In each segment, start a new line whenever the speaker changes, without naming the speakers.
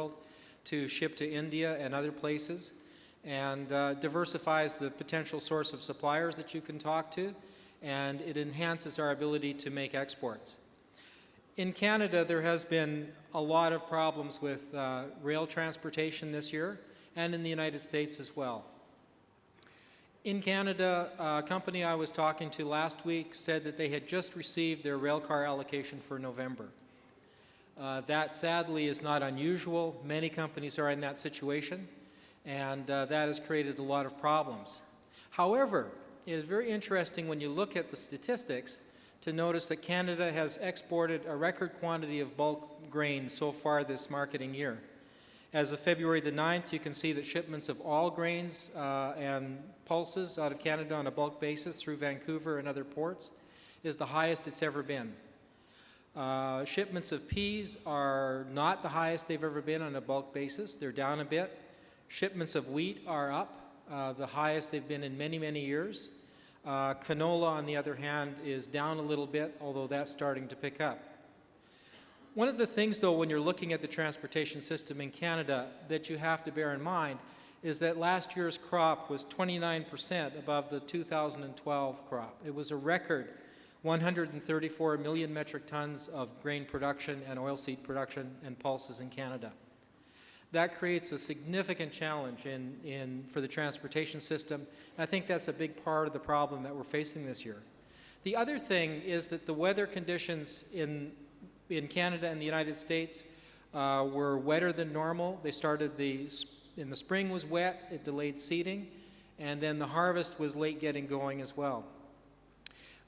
world to ship to India and other places, and diversifies the potential source of suppliers that you can talk to, and it enhances our ability to make exports. In Canada, there has been a lot of problems with rail transportation this year, and in the United States as well. In Canada, a company I was talking to last week said that they had just received their railcar allocation for November. That sadly is not unusual. Many companies are in that situation, and that has created a lot of problems. However, it is very interesting when you look at the statistics to notice that Canada has exported a record quantity of bulk grain so far this marketing year. As of February the 9th, you can see that shipments of all grains and pulses out of Canada on a bulk basis through Vancouver and other ports is the highest it's ever been. Shipments of peas are not the highest they've ever been on a bulk basis. They're down a bit. Shipments of wheat are up, the highest they've been in many, many years. Canola, on the other hand, is down a little bit, although that's starting to pick up. One of the things, though, when you're looking at the transportation system in Canada that you have to bear in mind is that last year's crop was 29% above the 2012 crop. It was a record 134 million metric tons of grain production and oilseed production and pulses in Canada. That creates a significant challenge for the transportation system. I think that's a big part of the problem that we're facing this year. The other thing is that the weather conditions in Canada and the United States were wetter than normal. They started in the spring was wet, it delayed seeding, and then the harvest was late getting going as well.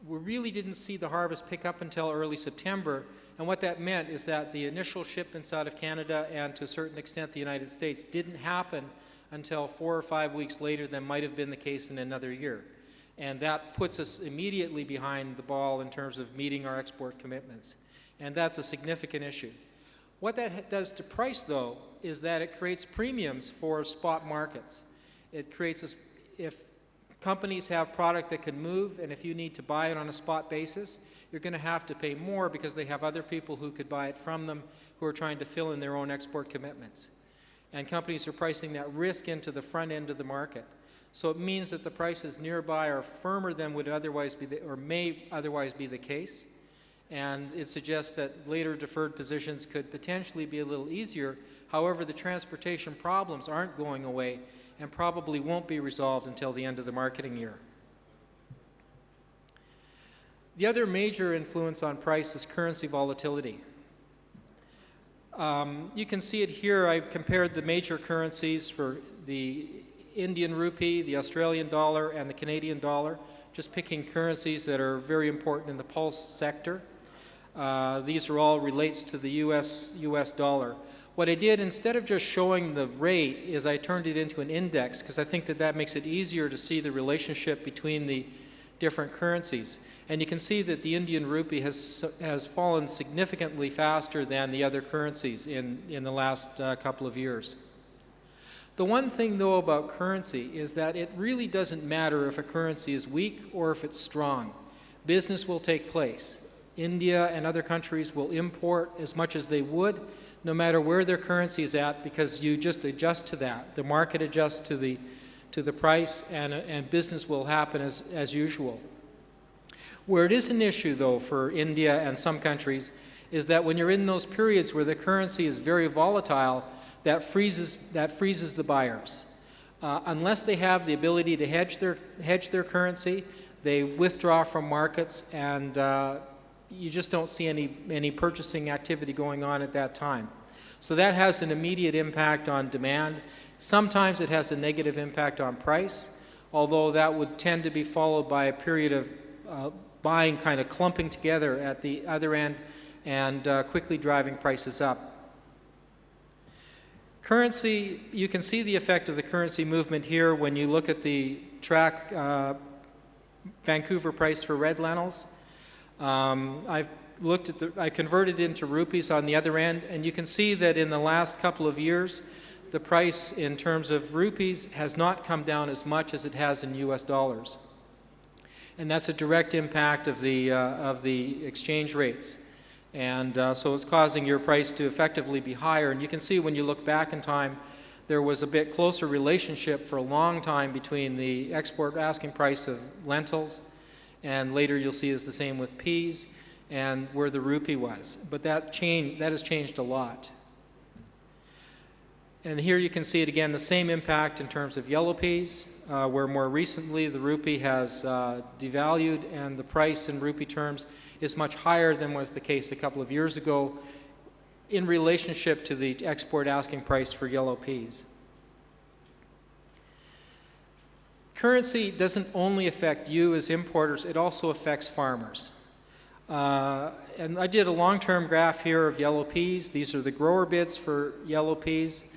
We really didn't see the harvest pick up until early September, and what that meant is that the initial shipments out of Canada and to a certain extent the United States didn't happen until 4 or 5 weeks later than might have been the case in another year. And that puts us immediately behind the ball in terms of meeting our export commitments. And that's a significant issue. What that does to price, though, is that it creates premiums for spot markets. It creates, if companies have product that can move, and if you need to buy it on a spot basis, you're going to have to pay more because they have other people who could buy it from them who are trying to fill in their own export commitments. And companies are pricing that risk into the front end of the market. So it means that the prices nearby are firmer than would otherwise be, or may otherwise be the case. And it suggests that later deferred positions could potentially be a little easier. However, the transportation problems aren't going away and probably won't be resolved until the end of the marketing year. The other major influence on price is currency volatility. You can see it here. I compared the major currencies for the Indian rupee, the Australian dollar, and the Canadian dollar, just picking currencies that are very important in the pulse sector. These are all relates to the US dollar. What I did, instead of just showing the rate, is I turned it into an index because I think that that makes it easier to see the relationship between the different currencies. And you can see that the Indian rupee has fallen significantly faster than the other currencies in the last couple of years. The one thing, though, about currency is that it really doesn't matter if a currency is weak or if it's strong. Business will take place. India and other countries will import as much as they would, no matter where their currency is at, because you just adjust to that. The market adjusts to the price, and business will happen as usual. Where it is an issue, though, for India and some countries, is that when you're in those periods where the currency is very volatile, that freezes the buyers. Unless they have the ability to hedge their currency, they withdraw from markets, and you just don't see any purchasing activity going on at that time. So that has an immediate impact on demand. Sometimes it has a negative impact on price, although that would tend to be followed by a period of buying kind of clumping together at the other end and quickly driving prices up. Currency, you can see the effect of the currency movement here when you look at the track Vancouver price for red lentils. I converted into rupees on the other end, and you can see that in the last couple of years, the price in terms of rupees has not come down as much as it has in US dollars. And that's a direct impact of the exchange rates. And so it's causing your price to effectively be higher. And you can see when you look back in time, there was a bit closer relationship for a long time between the export asking price of lentils, and later you'll see is the same with peas, and where the rupee was. But that has changed a lot. And here you can see it again, the same impact in terms of yellow peas, where more recently the rupee has devalued, and the price in rupee terms is much higher than was the case a couple of years ago in relationship to the export asking price for yellow peas. Currency doesn't only affect you as importers, it also affects farmers. And I did a long-term graph here of yellow peas. These are the grower bids for yellow peas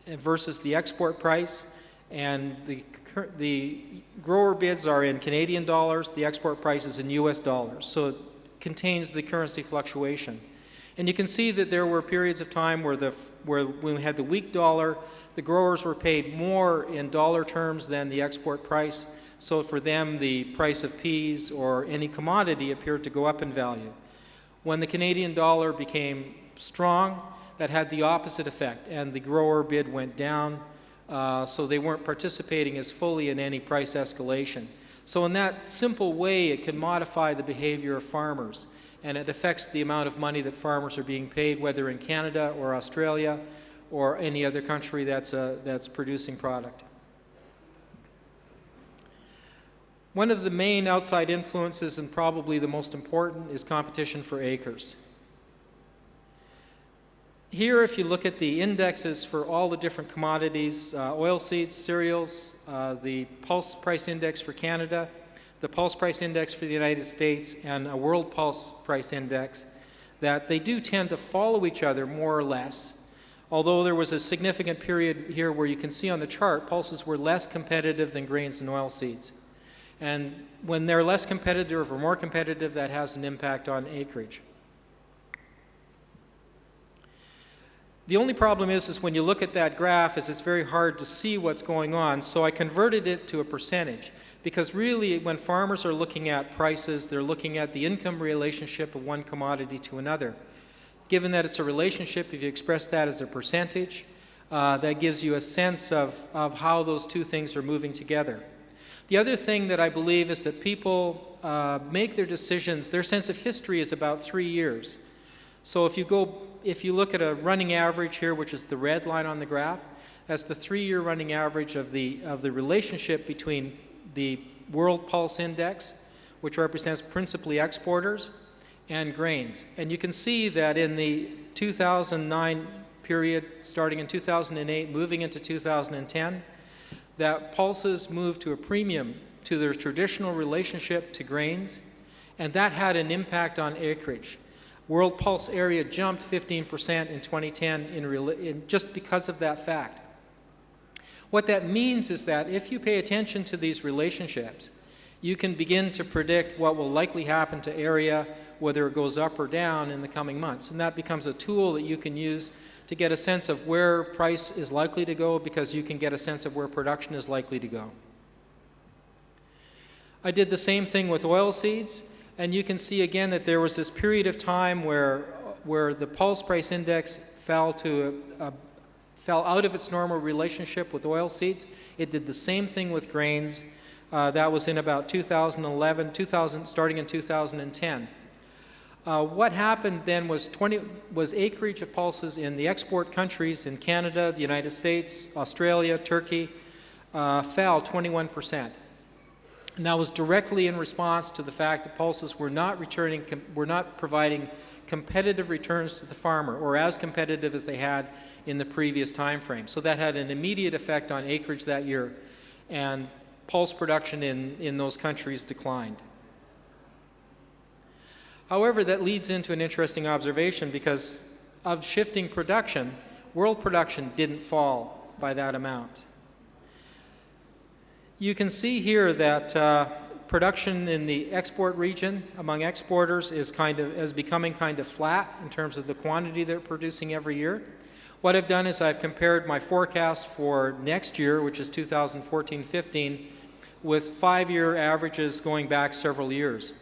versus the export price. And the grower bids are in Canadian dollars, the export price is in US dollars. So it contains the currency fluctuation. And you can see that there were periods of time where when we had the weak dollar, the growers were paid more in dollar terms than the export price. So for them, the price of peas or any commodity appeared to go up in value. When the Canadian dollar became strong, that had the opposite effect, and the grower bid went down, so they weren't participating as fully in any price escalation. So in that simple way, it can modify the behavior of farmers, and it affects the amount of money that farmers are being paid, whether in Canada or Australia or any other country that's producing product. One of the main outside influences, and probably the most important, is competition for acres. Here, if you look at the indexes for all the different commodities, oilseeds, cereals, the pulse price index for Canada, the pulse price index for the United States, and a world pulse price index, that they do tend to follow each other more or less. Although there was a significant period here where you can see on the chart, pulses were less competitive than grains and oilseeds. And when they're less competitive or more competitive, that has an impact on acreage. The only problem is when you look at that graph is it's very hard to see what's going on, so I converted it to a percentage. Because really, when farmers are looking at prices, they're looking at the income relationship of one commodity to another. Given that it's a relationship, if you express that as a percentage, that gives you a sense of how those two things are moving together. The other thing that I believe is that people make their decisions, their sense of history is about 3 years. So if you look at a running average here, which is the red line on the graph, that's the 3-year running average of the relationship between the World Pulse Index, which represents principally exporters, and grains. And you can see that in the 2009 period, starting in 2008, moving into 2010, that pulses moved to a premium to their traditional relationship to grains, and that had an impact on acreage. World Pulse area jumped 15% in 2010 just because of that fact. What that means is that if you pay attention to these relationships, you can begin to predict what will likely happen to area, whether it goes up or down in the coming months. And that becomes a tool that you can use to get a sense of where price is likely to go, because you can get a sense of where production is likely to go. I did the same thing with oilseeds, and you can see again that there was this period of time where the pulse price index fell out of its normal relationship with oilseeds. It did the same thing with grains. That was in about 2011, starting in 2010. What happened then was acreage of pulses in the export countries in Canada, the United States, Australia, Turkey, fell 21%. And that was directly in response to the fact that pulses were not providing competitive returns to the farmer, or as competitive as they had in the previous time frame. So that had an immediate effect on acreage that year, and pulse production in those countries declined. However, that leads into an interesting observation, because of shifting production, world production didn't fall by that amount. You can see here that production in the export region among exporters is becoming kind of flat in terms of the quantity they're producing every year. What I've done is I've compared my forecast for next year, which is 2014-15, with 5-year averages going back several years.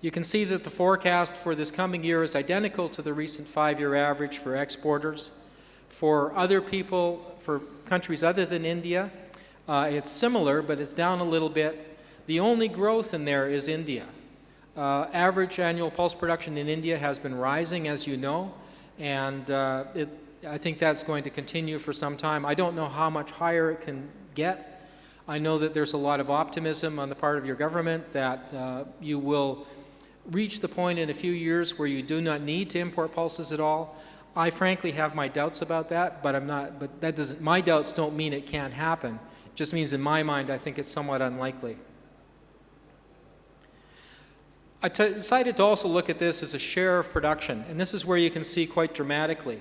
You can see that the forecast for this coming year is identical to the recent 5-year average for exporters. For other people, for countries other than India, it's similar, but it's down a little bit. The only growth in there is India. Average annual pulse production in India has been rising, as you know, and I think that's going to continue for some time. I don't know how much higher it can get. I know that there's a lot of optimism on the part of your government that you will reach the point in a few years where you do not need to import pulses at all. I frankly have my doubts about that, but that doesn't, my doubts don't mean it can't happen. It just means in my mind I think it's somewhat unlikely. I decided to also look at this as a share of production, and this is where you can see quite dramatically.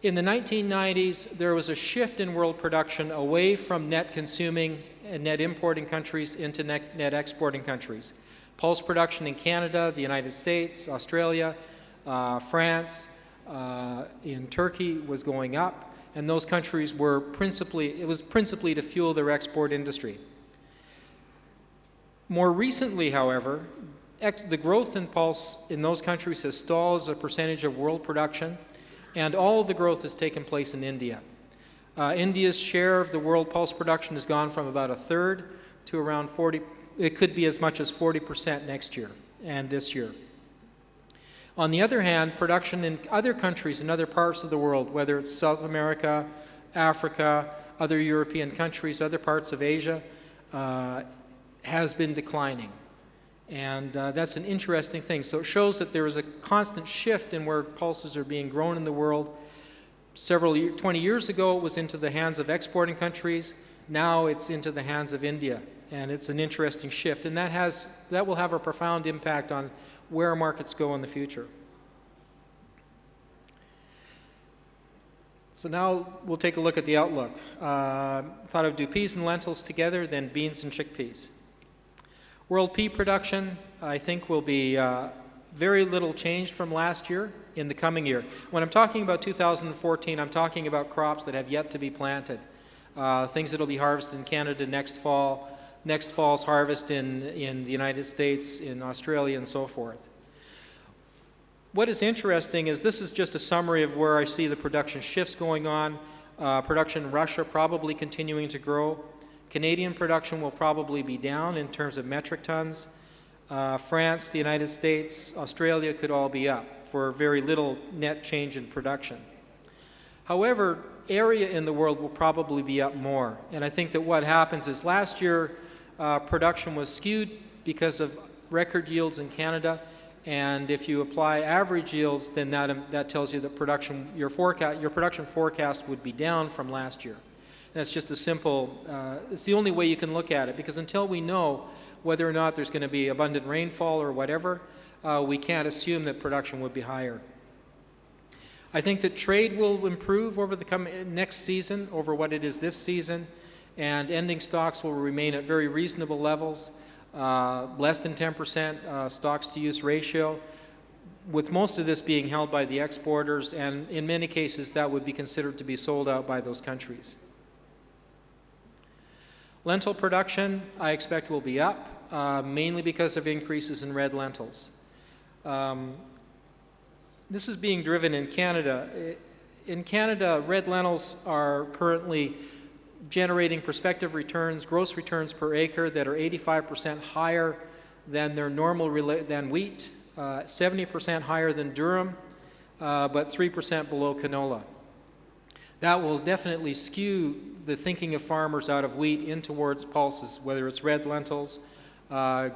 In the 1990s, there was a shift in world production away from net consuming and net importing countries into net exporting countries. Pulse production in Canada, the United States, Australia, France, in Turkey was going up, and those countries were principally to fuel their export industry. More recently, however, the growth in pulse in those countries has stalled as a percentage of world production, and all of the growth has taken place in India. India's share of the world pulse production has gone from about 1/3 to around 40%. It could be as much as 40% next year and this year. On the other hand, production in other countries in other parts of the world, whether it's South America, Africa, other European countries, other parts of Asia, has been declining. And that's an interesting thing. So it shows that there is a constant shift in where pulses are being grown in the world. 20 years ago, it was into the hands of exporting countries. Now it's into the hands of India. And it's an interesting shift. And that will have a profound impact on where markets go in the future. So now we'll take a look at the outlook. Thought I'd do peas and lentils together, then beans and chickpeas. World pea production, I think, will be very little changed from last year in the coming year. When I'm talking about 2014, I'm talking about crops that have yet to be planted. Things that will be harvested in Canada next fall, next fall's harvest in the United States, in Australia, and so forth. What is interesting is this is just a summary of where I see the production shifts going on. Production in Russia probably continuing to grow. Canadian production will probably be down in terms of metric tons. France, the United States, Australia could all be up for very little net change in production. However, area in the world will probably be up more. And I think that what happens is last year production was skewed because of record yields in Canada. And if you apply average yields, then that tells you that your production forecast would be down from last year. And that's just a simple, it's the only way you can look at it, because until we know whether or not there's going to be abundant rainfall or whatever, we can't assume that production would be higher. I think that trade will improve over the next season over what it is this season, and ending stocks will remain at very reasonable levels. Less than 10% stocks-to-use ratio, with most of this being held by the exporters, and in many cases that would be considered to be sold out by those countries. Lentil production, I expect, will be up, mainly because of increases in red lentils. This is being driven in Canada. In Canada, red lentils are currently generating prospective returns, gross returns per acre that are 85% higher than their normal than wheat, 70% higher than durum, but 3% below canola. That will definitely skew the thinking of farmers out of wheat in towards pulses, whether it's red lentils,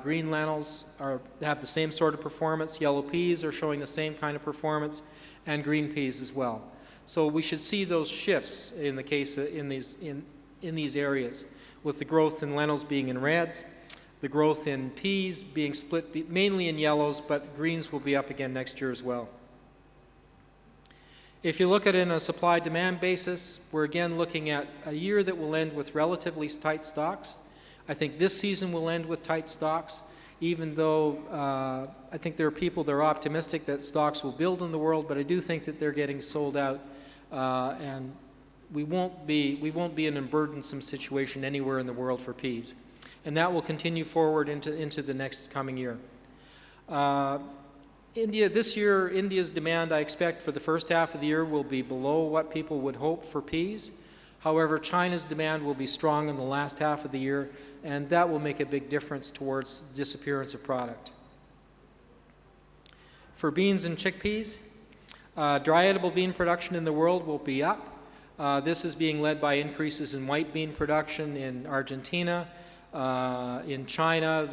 green lentils have the same sort of performance, yellow peas are showing the same kind of performance, and green peas as well. So we should see those shifts in the case in these areas, with the growth in lentils being in reds, the growth in peas being split mainly in yellows, but greens will be up again next year as well. If you look at it on a supply-demand basis, we're again looking at a year that will end with relatively tight stocks. I think this season will end with tight stocks, even though I think there are people that are optimistic that stocks will build in the world, but I do think that they're getting sold out, and we won't be in a burdensome situation anywhere in the world for peas. And that will continue forward into the next coming year. This year, India's demand, I expect, for the first half of the year will be below what people would hope for peas. However, China's demand will be strong in the last half of the year, and that will make a big difference towards disappearance of product. For beans and chickpeas, dry edible bean production in the world will be up. This is being led by increases in white bean production in Argentina, in China.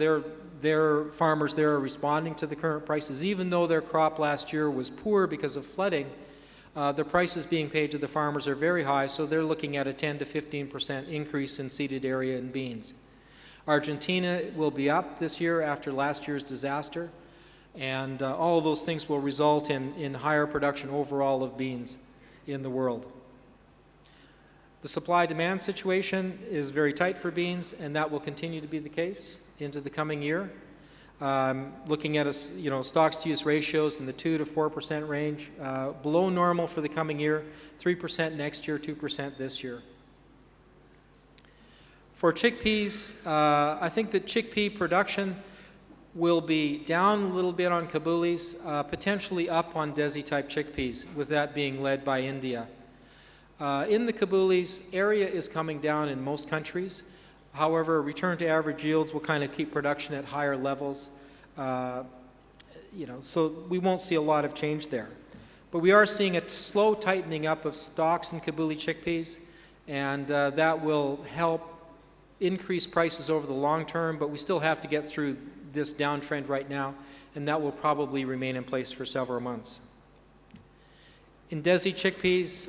Their farmers there are responding to the current prices. Even though their crop last year was poor because of flooding, the prices being paid to the farmers are very high, so they're looking at a 10 to 15% increase in seeded area in beans. Argentina will be up this year after last year's disaster, and all of those things will result in higher production overall of beans in the world. The supply-demand situation is very tight for beans, and that will continue to be the case into the coming year. Looking at stocks-to-use ratios in the 2 to 4% range, below normal for the coming year, 3% next year, 2% this year. For chickpeas, I think that chickpea production will be down a little bit on Kabulis, potentially up on Desi-type chickpeas, with that being led by India. In the Kabulis, area is coming down in most countries. However, return to average yields will kind of keep production at higher levels. So we won't see a lot of change there. But we are seeing a slow tightening up of stocks in Kabuli chickpeas, and that will help increase prices over the long term, but we still have to get through this downtrend right now, and that will probably remain in place for several months. In Desi chickpeas,